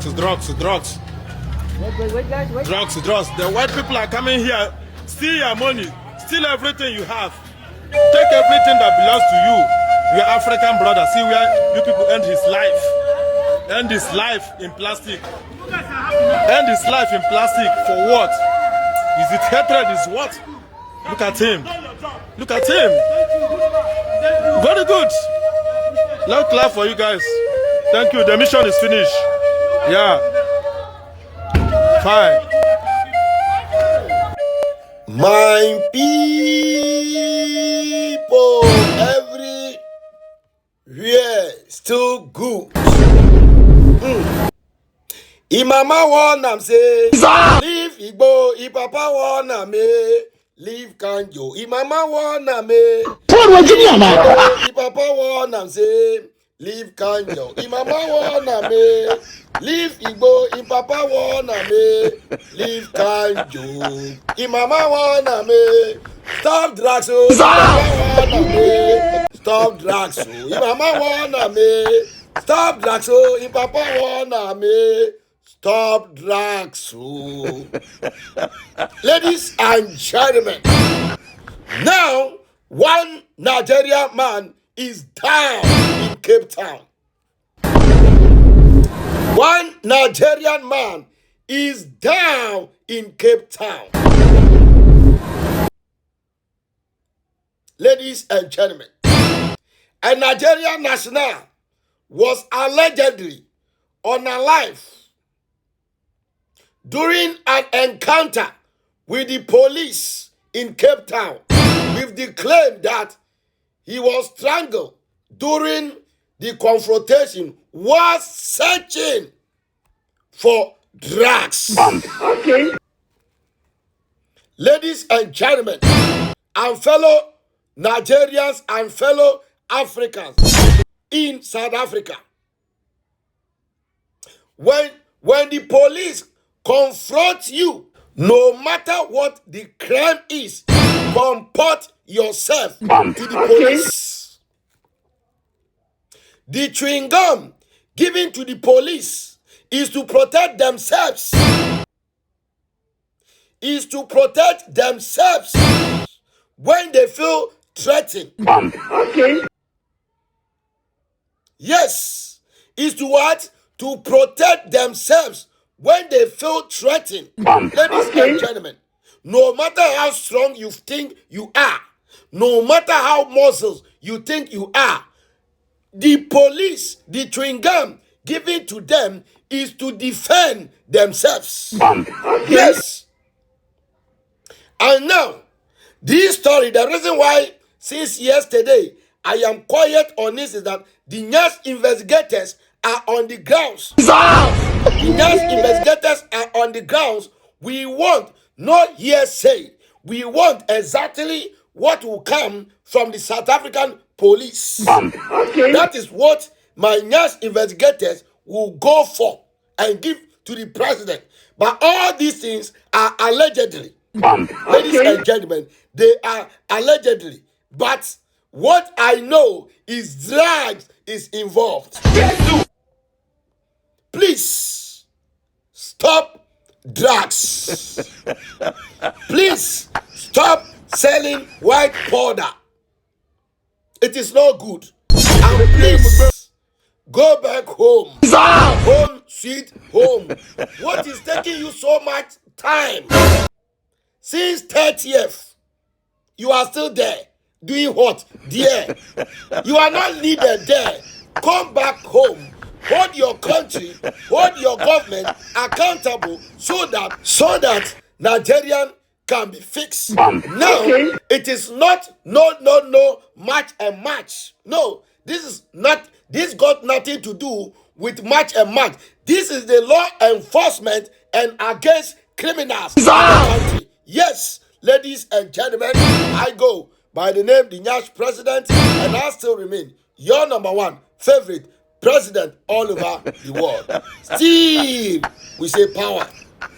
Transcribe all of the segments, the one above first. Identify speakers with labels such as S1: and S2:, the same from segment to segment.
S1: Drugs.
S2: Wait, guys, wait.
S1: Drugs. The white people are coming here, steal your money, steal everything you have, take everything that belongs to you. Your African brother, see where you people end his life. End his life in plastic. End his life in plastic for what? Is it hatred? Is what? Look at him. Look at him. Very good. Loud clap for you guys. Thank you. The mission is finished. Yeah. Fine.
S3: My people everywhere still good. Imama wanna say, leave Igbo, Ipapa wanna me, leave Kanjo. Imama wanna me, Ipapa wanna say, leave Kanjo. Imama wanna me, leave Igbo, Ipapa wanna me, leave Kanjo. Imama wanna me, stop drugs, oh, Imama wanna me, stop drugs, oh, Imama wanna me, stop drugs, oh, Ipapa wanna me, stop drugs, oh. Ladies and gentlemen, now one Nigerian man is down in Cape Town. One Nigerian man is down in Cape Town. Ladies and gentlemen, a Nigerian national was allegedly unalive during an encounter with the police in Cape Town with the claim that he was strangled during the confrontation while searching for drugs.
S2: Okay.
S3: Ladies and gentlemen, and fellow Nigerians and fellow Africans in South Africa, when the police confront you, no matter what the crime is, comport yourself to the police. The chewing gum given to the police is to protect themselves. Is to protect themselves when they feel threatened.
S2: Okay.
S3: Yes, is to what? To protect themselves when they feel threatened. Ladies and gentlemen, no matter how strong you think you are, no matter how muscles you think you are, the police, the chewing gum given to them is to defend themselves. Yes. And now, this story, the reason why since yesterday I am quiet on this is that the next investigators are on the grounds. The next investigators are on the grounds. We want not hearsay. We want exactly what will come from the South African police.
S2: Okay.
S3: That is what my next investigators will go for and give to the president. But all these things are allegedly. Ladies and gentlemen, they are allegedly. But what I know is drugs is involved. Please stop drugs. Please stop selling white powder. It is not good. And please go back home. Home, sweet home. What is taking you so much time? Since 30th, you are still there. Doing what? There. You are not needed there. Come back home. Hold your country, hold your government accountable so that Nigerian can be fixed. Now, it is not no match and match. No, this got nothing to do with match and match. This is the law enforcement and against criminals in the country. Yes, ladies and gentlemen, I go by the name the Nyash President, and I still remain your number one favorite president all over the world. Still, we say power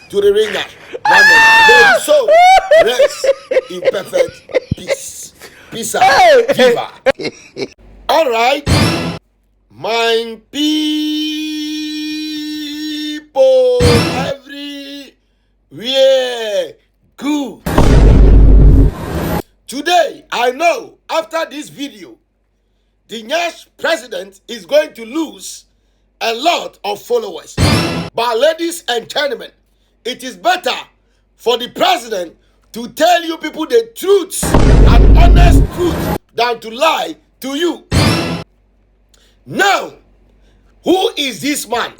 S3: to the ringer. May so rest in perfect peace. Peace out. Viva. All right, my people. I know after this video, the next president is going to lose a lot of followers. But ladies and gentlemen, it is better for the president to tell you people the truth and honest truth than to lie to you. Now, who is this man?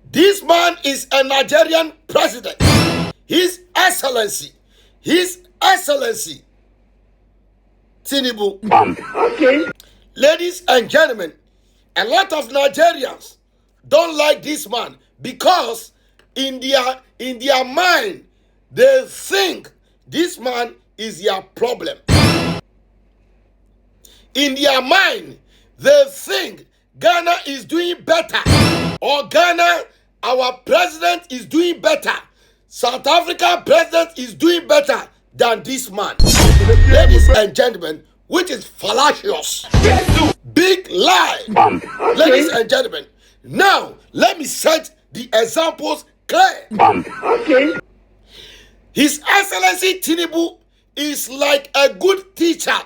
S3: This man is a Nigerian president. His Excellency Tinubu.
S2: Okay.
S3: Ladies and gentlemen, a lot of Nigerians don't like this man because in their mind they think this man is their problem. In their mind they think Ghana is doing better, or Ghana, our president is doing better. South Africa president is doing better than this man. Ladies and gentlemen, which is fallacious. Big lie.
S2: Okay.
S3: Ladies and gentlemen, now let me set the examples clear.
S2: Okay.
S3: His Excellency Tinubu is like a good teacher.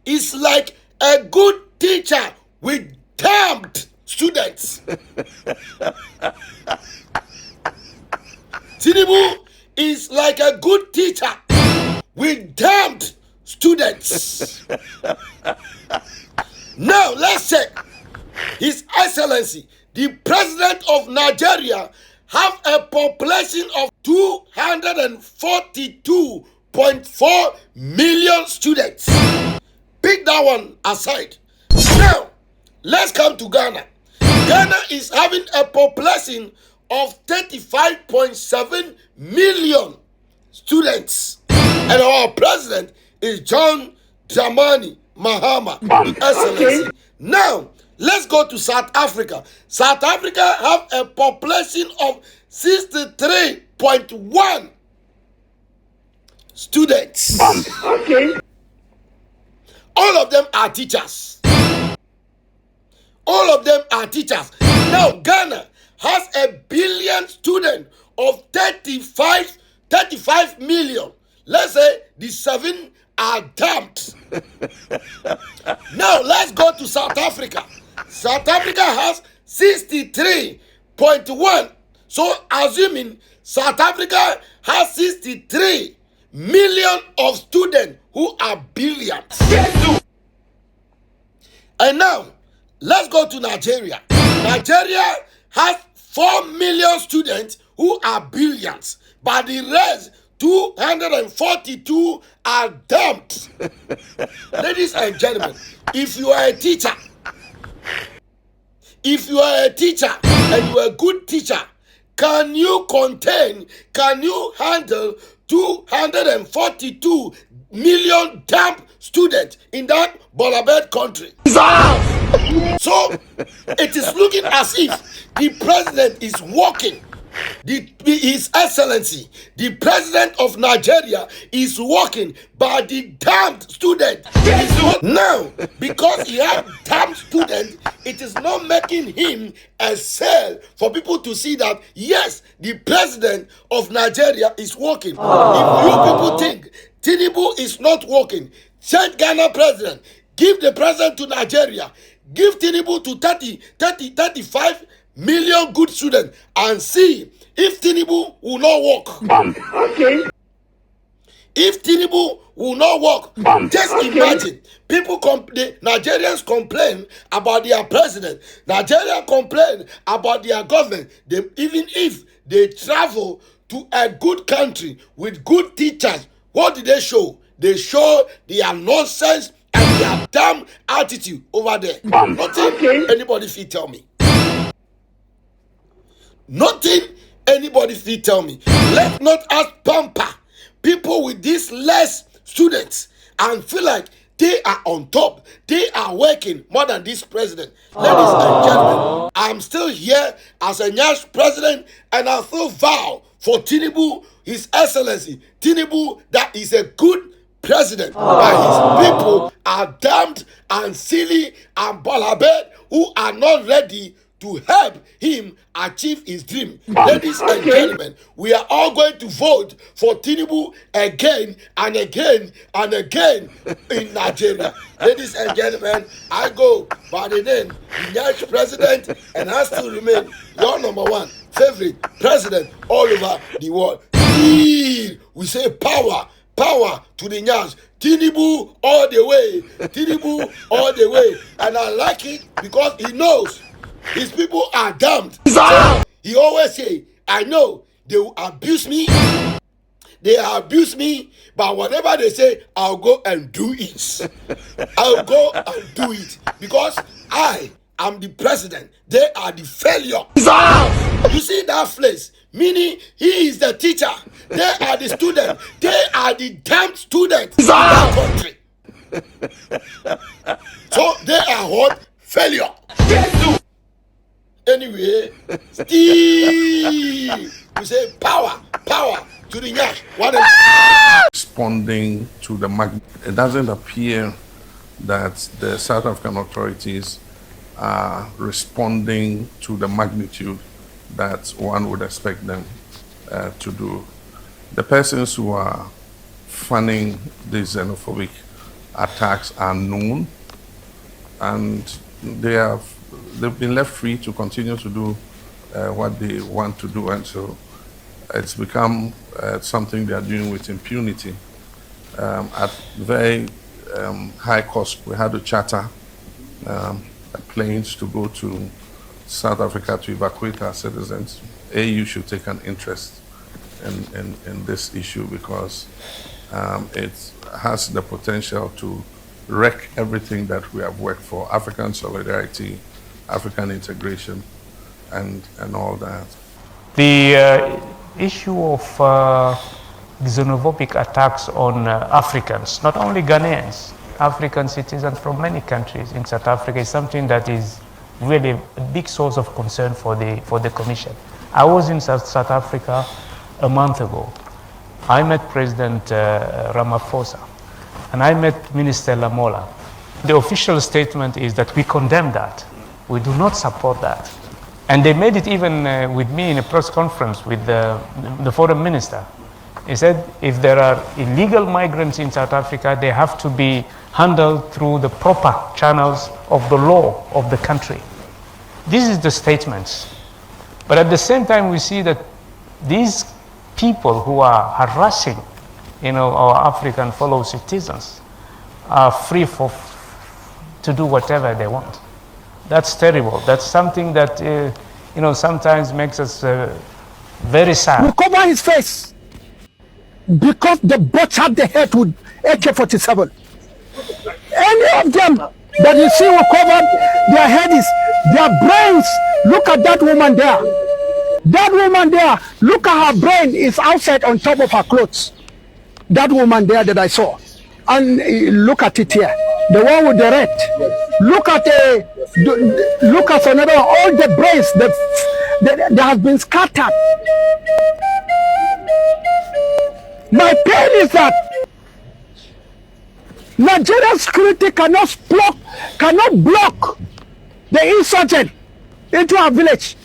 S3: Is like a good teacher with damned students. Tinubu is like a good teacher with damned students. Now let's check. His Excellency, the President of Nigeria, have a population of 242.4 million students. Pick that one aside. Now, let's come to Ghana. Ghana is having a population of 35.7 million students. And our president is John Dramani Mahama, the Excellency.
S2: Okay.
S3: Now, let's go to South Africa. South Africa have a population of 63.1 students.
S2: Okay.
S3: All of them are teachers. All of them are teachers. Now, Ghana has a billion students of 35 million. Let's say the 7 are dumped. Now, let's go to South Africa. South Africa has 63.1. So, assuming South Africa has 63 million of students who are billions. And now, let's go to Nigeria. Nigeria has 4 million students who are billions, but the rest, 242, are dumped. Ladies and gentlemen, if you are a teacher, and you are a good teacher, can you handle 242 million damn students in that Bolabed country? So it is looking as if the president is walking. His Excellency, the president of Nigeria, is walking, but the damned student is not now, because he has damned students. It is not making him a sale for people to see that yes, the president of Nigeria is walking. If you people think Tinubu is not walking, change Ghana president, give the president to Nigeria, give Tinubu to 35 million good students, and see if Tinubu will not work.
S2: Okay.
S3: If Tinubu will not work, just imagine. The Nigerians complain about their president. Nigerians complain about their government. Even if they travel to a good country with good teachers, what did they show? They show their nonsense and their damn attitude over there. Nothing anybody fit tell me. Nothing anybody fit tell me. Let's not ask pamper people with these less students and feel like they are on top. They are working more than this president. Ladies and gentlemen, I'm still here as a young president, and I still vow for Tinubu, His Excellency Tinubu, that is a good president. But his people are damned and silly and balabed who are not ready to help him achieve his dream. Ladies and gentlemen, we are all going to vote for Tinubu again and again and again in Nigeria. Ladies and gentlemen, I go by the name the next president and has to remain your number one favorite president all over the world. We say power to the Nyans. Tinubu all the way. Tinubu all the way. And I like it because he knows his people are damned. So he always say, I know they will abuse me. They abuse me, but whatever they say, I'll go and do it. I'll go and do it because I am the president. They are the failure. You see that place? Meaning he is the teacher. They are the student. They are the damn students in that country. So they are what? Failure. Anyway, still we say power to the Nyash.
S4: Responding to the it doesn't appear that the South African authorities are responding to the magnitude that one would expect them to do. The persons who are funding these xenophobic attacks are known, and they've been left free to continue to do what they want to do, and so it's become something they are doing with impunity at very high cost. We had to charter planes to go to South Africa to evacuate our citizens. AU should take an interest in this issue because it has the potential to wreck everything that we have worked for: African solidarity, African integration, and all that.
S5: The issue of xenophobic attacks on Africans, not only Ghanaians, African citizens from many countries in South Africa, is something that is really a big source of concern for the Commission. I was in South Africa a month ago. I met President Ramaphosa and I met Minister Lamola. The official statement is that we condemn that. We do not support that. And they made it even with me in a press conference with the foreign minister. He said if there are illegal migrants in South Africa, they have to be handled through the proper channels of the law of the country. This is the statements. But at the same time, we see that these people who are harassing, our African fellow citizens are free to do whatever they want. That's terrible. That's something that, sometimes makes us very sad.
S6: We cover his face because they butchered the head with AK-47. Any of them that you see who covered their heads, their brains, look at that woman there. That woman there, look at her brain is outside on top of her clothes. That woman there that I saw. And look at it here. The one with the red. Look at another one. All the brains that have been scattered. My pain is that Nigerian security cannot block the insurgent into our village.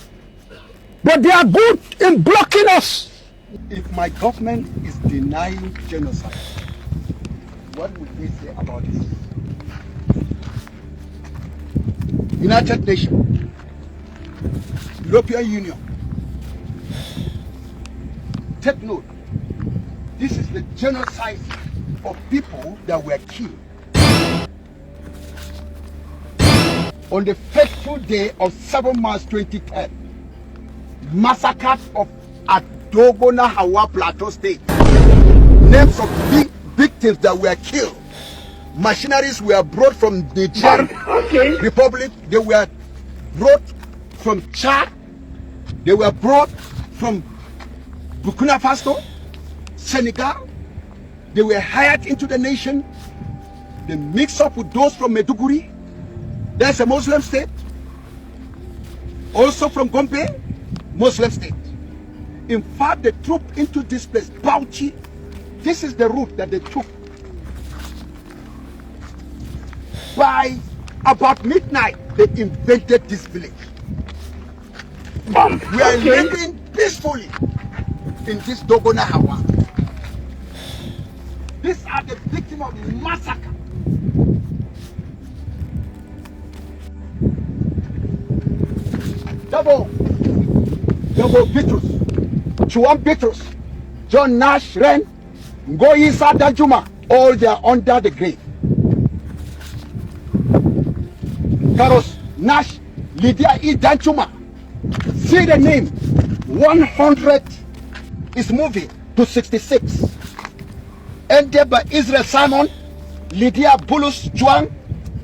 S6: But they are good in blocking us.
S7: If my government is denying genocide, what would they say about it? United Nations, European Union, take note. This is the genocide of people that were killed on the fateful day of 7 March 2010. Massacres of Adogona Hawa Plateau State. Names of victims that were killed. Machineries were brought from the Niger Republic. They were brought from Chad. They were brought from Burkina Faso, Senegal. They were hired into the nation. They mix up with those from Maiduguri. There's a Muslim state. Also from Gombe, Muslim state. In fact, the troop into this place, Bauchi, this is the route that they took. By about midnight, they invaded this village. We are living peacefully in this Dogona Hawa. These are the victims of massacre. Double Bitrus, Chuan Bitrus, John Nash Ren, Ngoyi Sadanjuma, all they are under the grave. Carlos Nash, Lydia E. Danchuma. See the name. 100 is moving to 66. Ended by Israel Simon, Lydia Bulus Juan,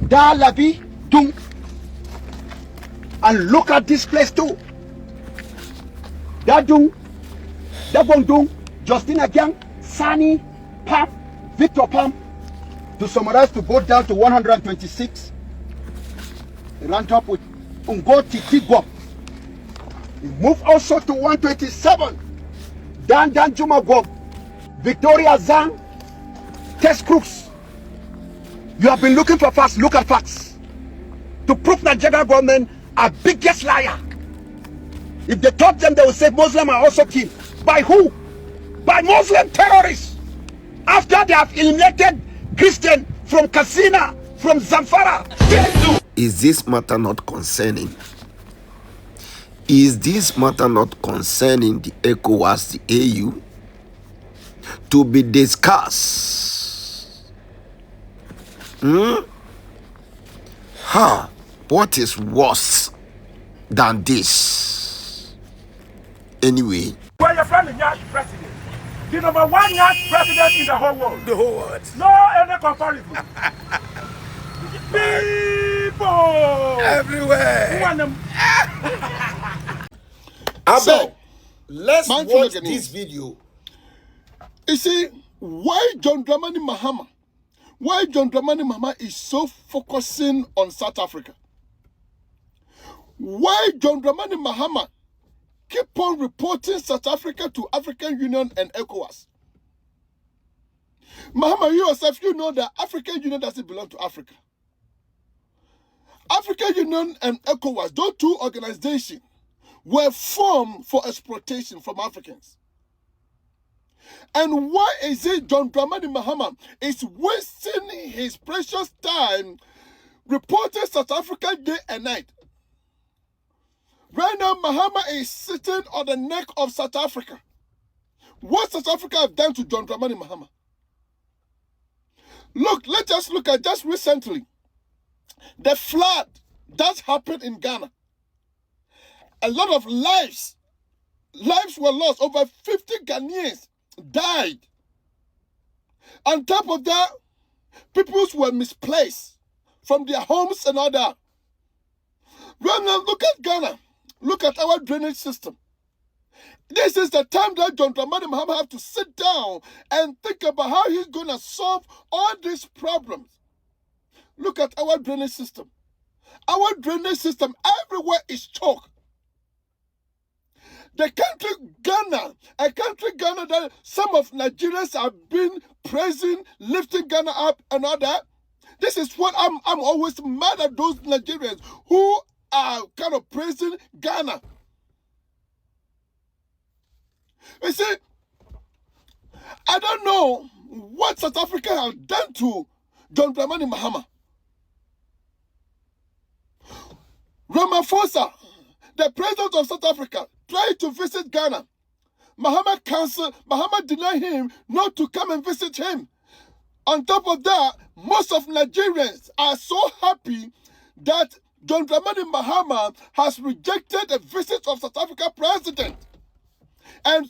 S7: Da Labi Dung. And look at this place too. Da Dung, Da Bong Dung, Justina Gang, Sani, Pam, Victor Pam. To summarize, to go down to 126. Ranked up with Ungoti Tigwa. Move also to 127. Dan Juma Gob, Victoria Zang, Test Crooks. You have been looking for facts. Look at facts. To prove that Nigeria government are biggest liar. If they taught them, they will say Muslims are also killed. By who? By Muslim terrorists. After they have eliminated Christian from Katsina, from Zamfara.
S3: Is this matter not concerning? Is this matter not concerning the ECOWAS, the AU, to be discussed? What is worse than this? Anyway.
S8: Well, your friend is young president. The number one young president in the whole world.
S3: The whole world.
S8: No any comparison. People
S3: Everywhere.
S8: Who want them?
S3: So, let's
S9: man,
S3: watch this video.
S9: You see, why John Dramani Mahama? Why John Dramani Mahama is so focusing on South Africa? Why John Dramani Mahama keep on reporting South Africa to African Union and ECOWAS? Mahama, you yourself, you know that African Union doesn't belong to Africa. African Union and ECOWAS, those two organizations, were formed for exploitation from Africans. And why is it John Dramani Mahama is wasting his precious time reporting South Africa day and night? Right now, Mahama is sitting on the neck of South Africa. What South Africa have done to John Dramani Mahama? Look, let's just look at just recently. The flood that happened in Ghana. A lot of lives were lost. Over 50 Ghanaians died. On top of that, people were misplaced from their homes and all that. Well, now look at Ghana. Look at our drainage system. This is the time that John Dramani Mahama have to sit down and think about how he's going to solve all these problems. Look at our drainage system. Our drainage system everywhere is choked. The country Ghana, a country Ghana that some of Nigerians have been praising, lifting Ghana up and all that. This is what I'm always mad at those Nigerians who are kind of praising Ghana. You see, I don't know what South Africa has done to John Dramani Mahama. Ramaphosa, the president of South Africa, tried to visit Ghana. Mahama denied him not to come and visit him. On top of that, most of Nigerians are so happy that John Dramani Mahama has rejected a visit of South Africa president. And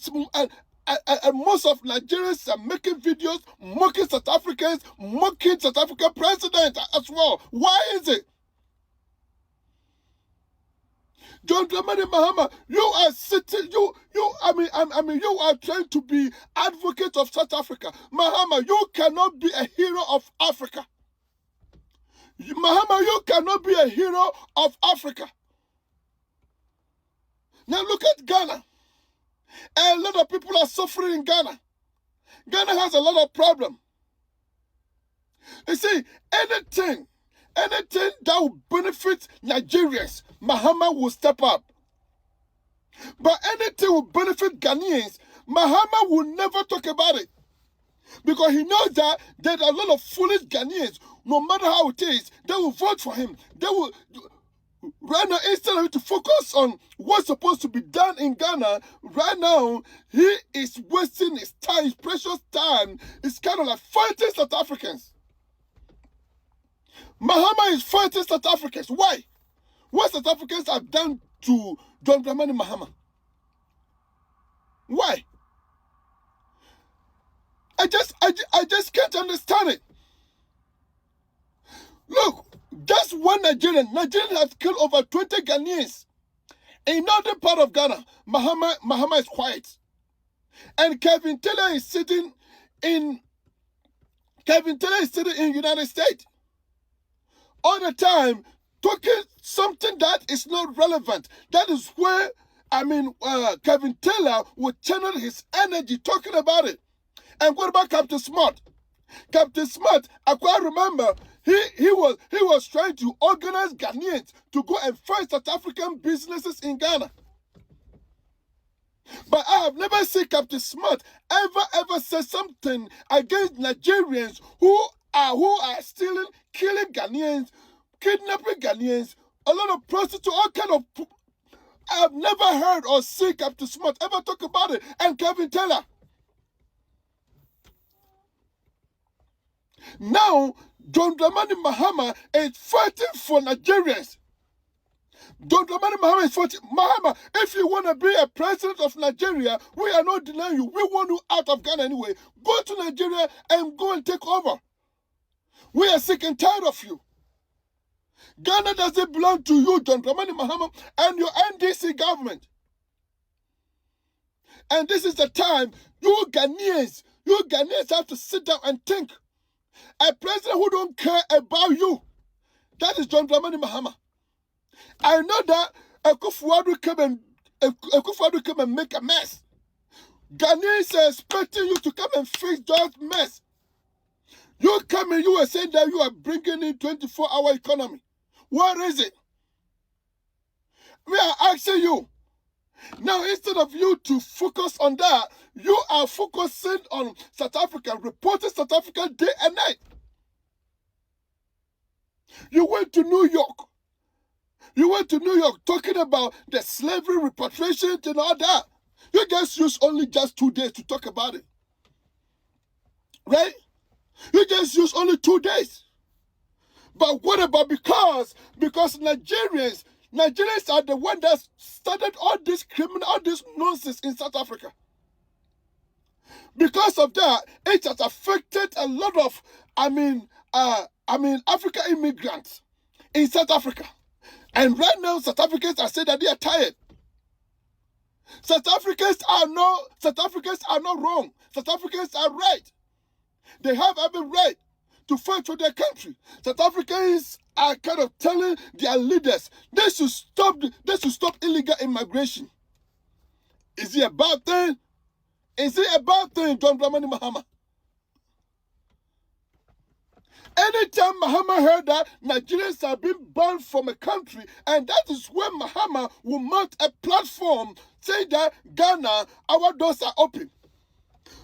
S9: most of Nigerians are making videos mocking South Africans, mocking South African president as well. Why is it? John Dramani Mahama, you are sitting, you are trying to be advocate of South Africa. Mahama, you cannot be a hero of Africa. Mahama, you cannot be a hero of Africa. Now look at Ghana. A lot of people are suffering in Ghana. Ghana has a lot of problems. You see, anything that will benefit Nigerians, Mahama will step up. But anything will benefit Ghanaians, Mahama will never talk about it. Because he knows that there are a lot of foolish Ghanaians, no matter how it is, they will vote for him. They will, right now, instead of to focus on what's supposed to be done in Ghana, right now, he is wasting his time, his precious time. It's kind of like fighting South Africans. Mahama is fighting South Africans. Why? What South Africans have done to John Dramani Mahama? Why? I just can't understand it. Look, just one Nigerian has killed over 20 Ghanaians. In northern part of Ghana, Mahama is quiet. And Kevin Taylor is sitting in United States all the time talking something that is not relevant. That is where Kevin Taylor would channel his energy talking about it. And what about Captain Smart? Captain Smart, I quite remember, he was trying to organize Ghanaians to go and find South African businesses in Ghana. But I have never seen Captain Smart ever say something against Nigerians who are stealing, killing Ghanaians, kidnapping Ghanaians, a lot of prostitutes, all kind of. I have never heard or seen Captain Smart ever talk about it. And Kevin Taylor. Now, John Dramani Mahama is fighting for Nigerians. John Dramani Mahama is fighting. Mahama, if you want to be a president of Nigeria, we are not denying you. We want you out of Ghana anyway. Go to Nigeria and go and take over. We are sick and tired of you. Ghana doesn't belong to you, John Dramani Mahama, and your NDC government. And this is the time you Ghanaians have to sit down and think. A president who don't care about you, that is John Dramani Mahama. I know that Akufo-Addo came and make a mess. Ghanaians are expecting you to come and fix that mess. You come and you are saying that you are bringing in 24-hour economy. Where is it? We are asking you. Now, instead of you to focus on that, you are focusing on South Africa, reporting South Africa day and night. You went to New York. You went to New York talking about the slavery repatriation and all that. You just used only just 2 days to talk about it. Right? You just used only 2 days. But what about because Nigerians are the one that started all this nonsense in South Africa. Because of that, it has affected a lot of, African immigrants in South Africa. And right now, South Africans are saying that they are tired. South Africans are not wrong. South Africans are right. They have every right to fight for their country. South Africans are kind of telling their leaders they should stop illegal immigration. Is it a bad thing? Is it a bad thing, John Dramani Mahama? Anytime Mahama heard that Nigerians are being banned from a country, and that is when Mahama will mount a platform saying that Ghana, our doors are open.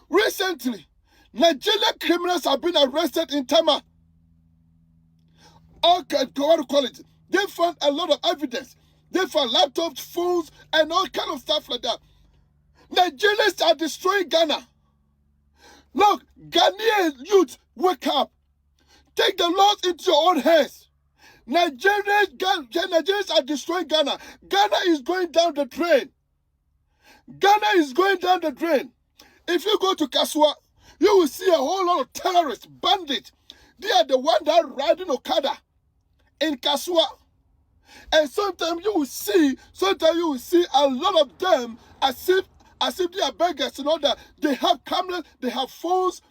S9: Recently, Nigerian criminals have been arrested in Tama. What to call it? They found a lot of evidence. They found laptops, phones, and all kind of stuff like that. Nigerians are destroying Ghana. Look, Ghanaian youth, wake up. Take the laws into your own hands. Nigerians are destroying Ghana. Ghana is going down the drain. Ghana is going down the drain. If you go to Kasua, you will see a whole lot of terrorists, bandits. They are the ones that are riding Okada in Kasua. And sometimes you will see a lot of them as if they are beggars and all that. They have cameras, they have phones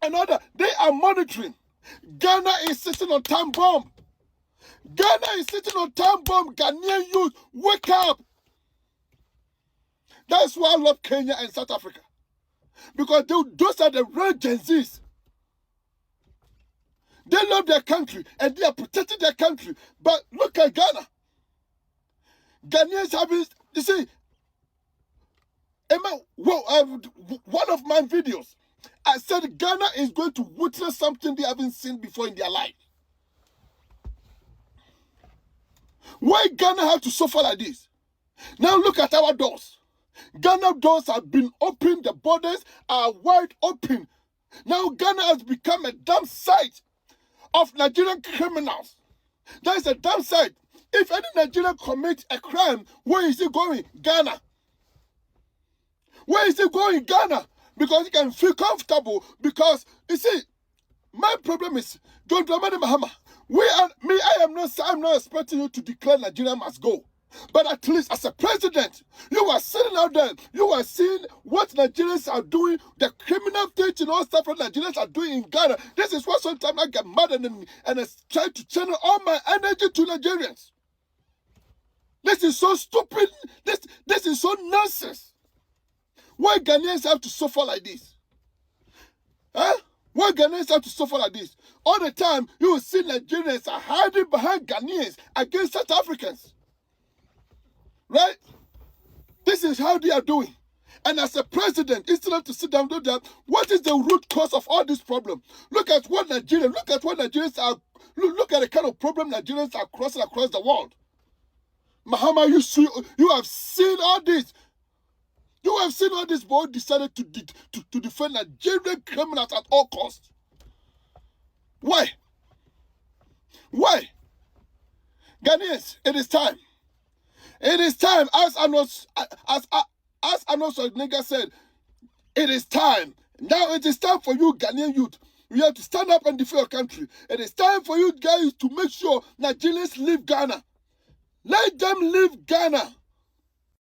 S9: and all that. They are monitoring. Ghana is sitting on time bomb. Ghana is sitting on time bomb. Ghanaian youth, wake up. That's why I love Kenya and South Africa. Because those are the real Gen Zs. They love their country and they are protecting their country. But look at Ghana. Ghanaians having, you see, Emma, one of my videos, I said Ghana is going to witness something they haven't seen before in their life. Why Ghana have to suffer like this? Now look at our doors. Ghana doors have been opened, the borders are wide open. Now Ghana has become a damn site of Nigerian criminals. That is a damn site. If any Nigerian commits a crime, where is he going? Ghana. Where is he going? Ghana. Because he can feel comfortable. Because, you see, my problem is, John Dramani Mahama, I'm not expecting you to declare Nigeria must go. But at least as a president, you are sitting out there, you are seeing what Nigerians are doing, the criminal things and all stuff that Nigerians are doing in Ghana. This is what sometimes I get mad and I try to channel all my energy to Nigerians. This is so stupid. This is so nonsense. Why Ghanaians have to suffer like this? Huh? Why Ghanaians have to suffer like this? All the time, you will see Nigerians are hiding behind Ghanaians against South Africans. Right? This is how they are doing. And as a president, instead of to sit down and do that, what is the root cause of all this problem? Look at what Nigerians are, look at the kind of problem Nigerians are crossing across the world. Mahama, you have seen all this. You have seen all this, but decided to defend Nigerian criminals at all costs. Why? Why? Ghanaians, it is time. It is time, as Arnold Schwarzenegger said, it is time. Now it is time for you, Ghanaian youth. You have to stand up and defend your country. It is time for you guys to make sure Nigerians leave Ghana. Let them leave Ghana.